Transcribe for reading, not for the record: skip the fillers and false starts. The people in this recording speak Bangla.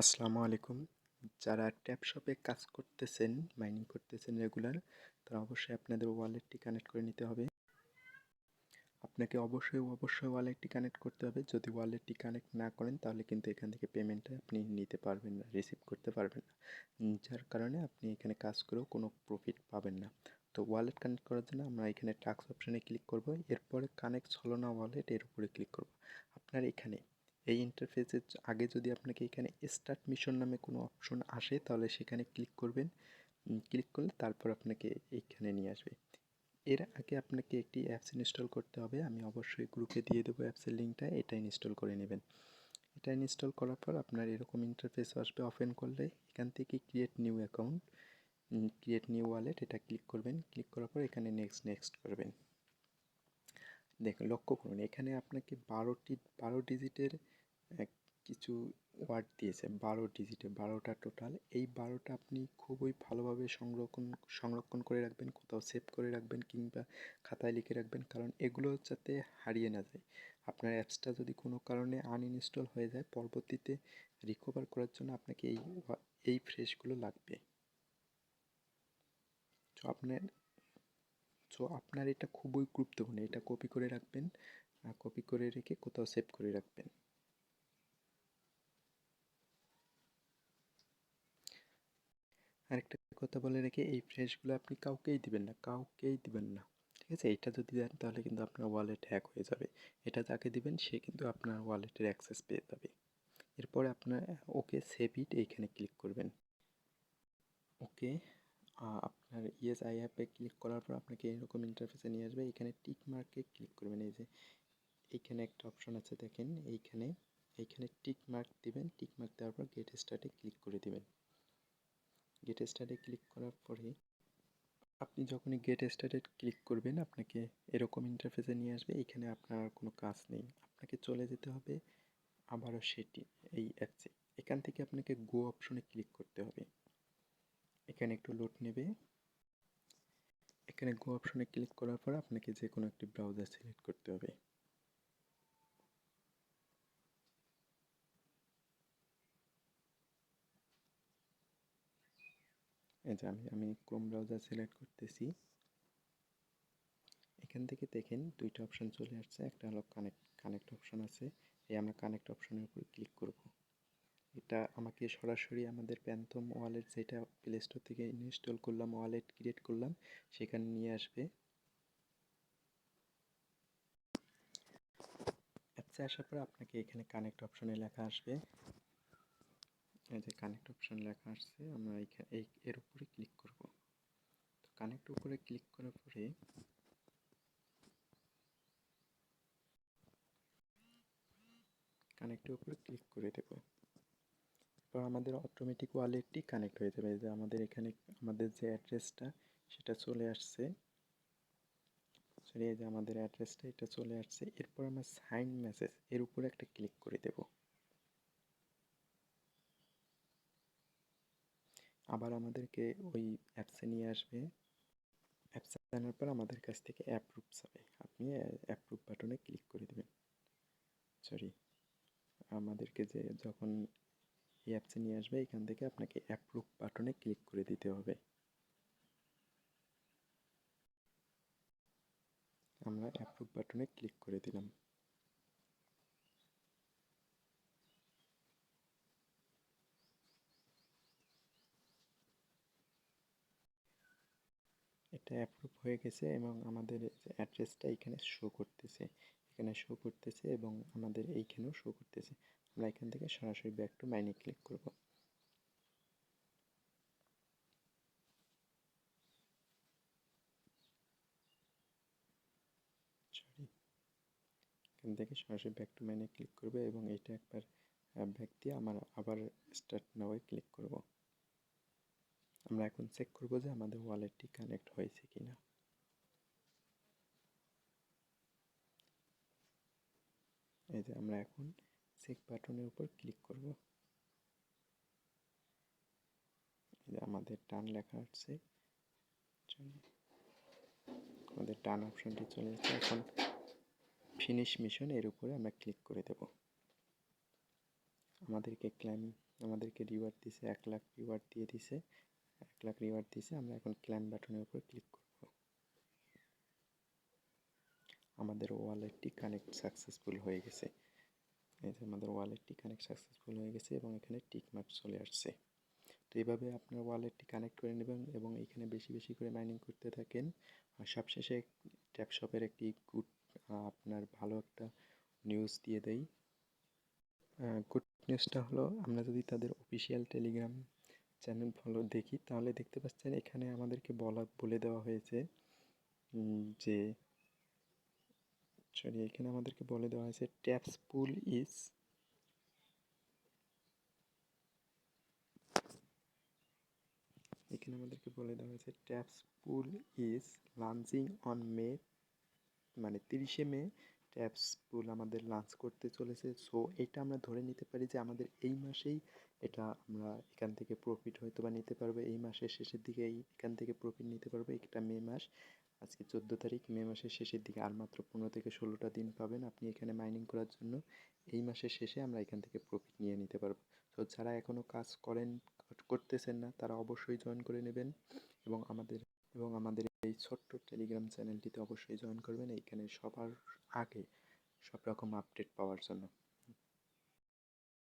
আসসালামু আলাইকুম। যারা ট্যাপ শপে কাজ করতেছেন, মাইনিং করতেছেন রেগুলার, তারা অবশ্যই আপনাদের ওয়ালেটটি কানেক্ট করে নিতে হবে। আপনাকে অবশ্যই ওয়ালেটটি কানেক্ট করতে হবে। যদি ওয়ালেটটি কানেক্ট না করেন তাহলে কিন্তু এখান থেকে পেমেন্টটা আপনি নিতে পারবেন না, রিসিভ করতে পারবেন না। যার কারণে আপনি এখানে কাজ করেও কোনো প্রফিট পাবেন না। তো ওয়ালেট কানেক্ট করার জন্য আমরা এখানে টাস্ক অপশানে ক্লিক করব। এরপরে কানেক্ট হলো না ওয়ালেট, এর উপরে ক্লিক করব। আপনার এখানে এই ইন্টারফেসের আগে যদি আপনাকে এখানে স্টার্ট মিশন নামে কোনো অপশন আসে তাহলে সেখানে ক্লিক করবেন। ক্লিক করলে তারপর আপনাকে এইখানে নিয়ে আসবে। এর আগে আপনাকে একটি অ্যাপস ইনস্টল করতে হবে। আমি অবশ্যই গ্রুপে দিয়ে দেবো অ্যাপসের লিঙ্কটা, এটা ইনস্টল করে নেবেন। এটা ইনস্টল করার পর আপনার এরকম ইন্টারফেস আসবে। ওপেন করলে এখান থেকে create new account, create new wallet, এটা ক্লিক করবেন। ক্লিক করার পর এখানে নেক্সট করবেন। দেখুন, লক্ষ্য করুন এখানে আপনাকে 12 ডিজিটের কিছু ওয়ার্ড দিয়েছে। 12টা টোটাল। এই 12টা আপনি খুবই ভালোভাবে সংরক্ষণ করে রাখবেন, কোথাও সেভ করে রাখবেন কিংবা খাতায় লিখে রাখবেন, কারণ এগুলো যাতে হারিয়ে না যায়। আপনার অ্যাপসটা যদি কোনো কারণে আনইনস্টল হয়ে যায়, পরবর্তীতে রিকভার করার জন্য আপনাকে এই ফ্রেশগুলো লাগবে। তো আপনার এটা খুবই গুরুত্বপূর্ণ, এটা কপি করে রাখবেন। কপি করে রেখে কোথাও সেভ করে রাখবেন। আরেকটা কথা বলে রেখে, এই ফ্রেশগুলো আপনি কাউকেই দিবেন না। ঠিক আছে? এটা যদি দেন তাহলে কিন্তু আপনার ওয়ালেট হ্যাক হয়ে যাবে। এটা যাকে দিবেন সে কিন্তু আপনার ওয়ালেটের অ্যাক্সেস পেয়ে যাবে। এরপরে আপনার ওকে সেভ ইট এইখানে ক্লিক করবেন। ওকে, আপনার ইয়েস আই অ্যাপে ক্লিক করার পর আপনাকে এরকম ইন্টারফেসে নিয়ে আসবে। এখানে টিক মার্কে ক্লিক করবেন। এই যে এইখানে একটা অপশন আছে দেখেন, এইখানে টিক মার্ক দিবেন। টিক মার্ক দেওয়ার পর গেট স্টার্টে ক্লিক করে দিবেন। গেট স্টার্টে ক্লিক করার পরে আপনি যখনই গেট স্টার্টেড ক্লিক করবেন আপনাকে এরকম ইন্টারফেসে নিয়ে আসবে। এখানে আপনার আর কোনো কাজ নেই, আপনাকে চলে যেতে হবে আবারও এই অ্যাপসে। এখান থেকে আপনাকে গো অপশনে ক্লিক করতে হবে। এখানে একটু লোড নেবে। এখানে গো অপশনে ক্লিক করার পর আপনাকে যে কোনো একটি ব্রাউজার সিলেক্ট করতে হবে। এই যে আমি ক্রোম ব্রাউজার সিলেক্ট করতেছি। এখান থেকে দেখেন দুইটা অপশন চলে আসছে। একটা হলো কানেক্ট অপশন আছে। আমরা কানেক্ট অপশনের উপর ক্লিক করব। এটা আমাকে সরাসরি আমাদের প্যান্থম ওয়ালেট, যেটা প্লে স্টোর থেকে ইনস্টল করলাম, ওয়ালেট ক্রিয়েট করলাম, সেখানে নিয়ে আসবে। অ্যাপসে আসার পর আপনাকে এখানে কানেক্ট অপশনে লেখা আসবে। এই যে কানেক্ট অপশন লেখা আসছে, আমরা এর উপরে ক্লিক করব। তো কানেক্ট উপরে ক্লিক করার পরে কানেক্টের উপরে ক্লিক করে দেব। এরপর আমাদের অটোমেটিক ওয়ালেটটি কানেক্ট হয়ে যাবে। যে আমাদের এখানে আমাদের যে অ্যাড্রেসটা সেটা চলে আসছে। এই যে আমাদের অ্যাড্রেসটা এটা চলে আসছে। এরপর আমরা সাইন মেসেজ এর উপরে একটা ক্লিক করে দেব। আবার আমাদেরকে ওই অ্যাপসে নিয়ে আসবে। অ্যাপসে আনার পর আমাদের কাছ থেকে অ্যাপ্রুভ চাবে। আপনি অ্যাপ্রুভ বাটনে ক্লিক করে দেবেন। আমাদেরকে যে যখন এই অ্যাপসে নিয়ে আসবে এখান থেকে আপনাকে অ্যাপ্রুভ বাটনে ক্লিক করে দিতে হবে। আমরা অ্যাপ্রুভ বাটনে ক্লিক করে দিলাম। এটা অ্যাপ্রুভ হয়ে গেছে এবং আমাদের অ্যাড্রেসটা এখানে শো করতেছে এবং আমাদের এইখানেও শো করতেছে। আমরা এখান থেকে সরাসরি ব্যাক টু মাইনে ক্লিক করব। এখান থেকে সরাসরি ব্যাক টু মাইনে ক্লিক করব এবং এটা একবার ব্যাক দিয়ে আবার স্টার্ট নাও ক্লিক করব। আমরা এখন চেক করব যে আমাদের ওয়ালেটটি কানেক্ট হয়েছে কিনা। এই যে আমরা এখন চেক বাটনের উপর ক্লিক করব। এই যে আমাদের ডান লেখা আসছে, আমাদের ডান অপশনটি চলে যাচ্ছে। এখন ফিনিশ মিশন এর উপরে আমরা ক্লিক করে দেব। আমাদেরকে রিওয়ার্ড দিছে, 1 লাখ রিওয়ার্ড দিয়ে দিছে, 1 লাখ রিওয়ার্ড দিছে। আমরা এখন ক্লেম বাটনের উপর ক্লিক করব। আমাদের ওয়ালেটটি কানেক্ট সাকসেসফুল হয়ে গেছে। এই যে আমাদের ওয়ালেটটি কানেক্ট সাকসেসফুল হয়ে গেছে এবং এখানে টিক মার্ক চলে আসছে। তো এইভাবে আপনার ওয়ালেটটি কানেক্ট করে নেবেন এবং এখানে বেশি বেশি করে মাইনিং করতে থাকেন। আর সবশেষে ট্যাপশপের একটি আপনার ভালো একটা নিউজ দিয়ে দেই। গুড নিউজটা হলো, আমরা যদি তাদের অফিসিয়াল টেলিগ্রাম চ্যানেল দেখি তাহলে দেখতে পাচ্ছেন এখানে আমাদেরকে বলে দেওয়া হয়েছে যে এখানে আমাদেরকে বলে দেওয়া হয়েছে ট্যাপস পুল ইজ এখানে আমাদেরকে বলে দেওয়া হয়েছে taps pool is launching on May, মানে 30শে মে ট্যাপস পুল আমাদের লঞ্চ করতে চলেছে। সো এটা আমরা ধরে নিতে পারি যে আমাদের এই মাসেই এটা আমরা এখান থেকে প্রফিট হয়তো বা নিতে পারবো, এই মাসের শেষের দিকে এখান থেকে প্রফিট নিতে পারবো। এটা মে মাস, আজকে 14 তারিখ, মে মাসের শেষের দিকে আর মাত্র 15 থেকে 16টা দিন পাবেন আপনি এখানে মাইনিং করার জন্য। এই মাসের শেষে আমরা এখান থেকে প্রফিট নিয়ে নিতে পারবো। তো যারা এখনও কাজ করতেছেন না তারা অবশ্যই জয়েন করে নেবেন এবং আমাদের এই ছোট্ট টেলিগ্রাম চ্যানেলটিতে অবশ্যই জয়েন করবেন এইখানে সবার আগে সব রকম আপডেট পাওয়ার জন্য।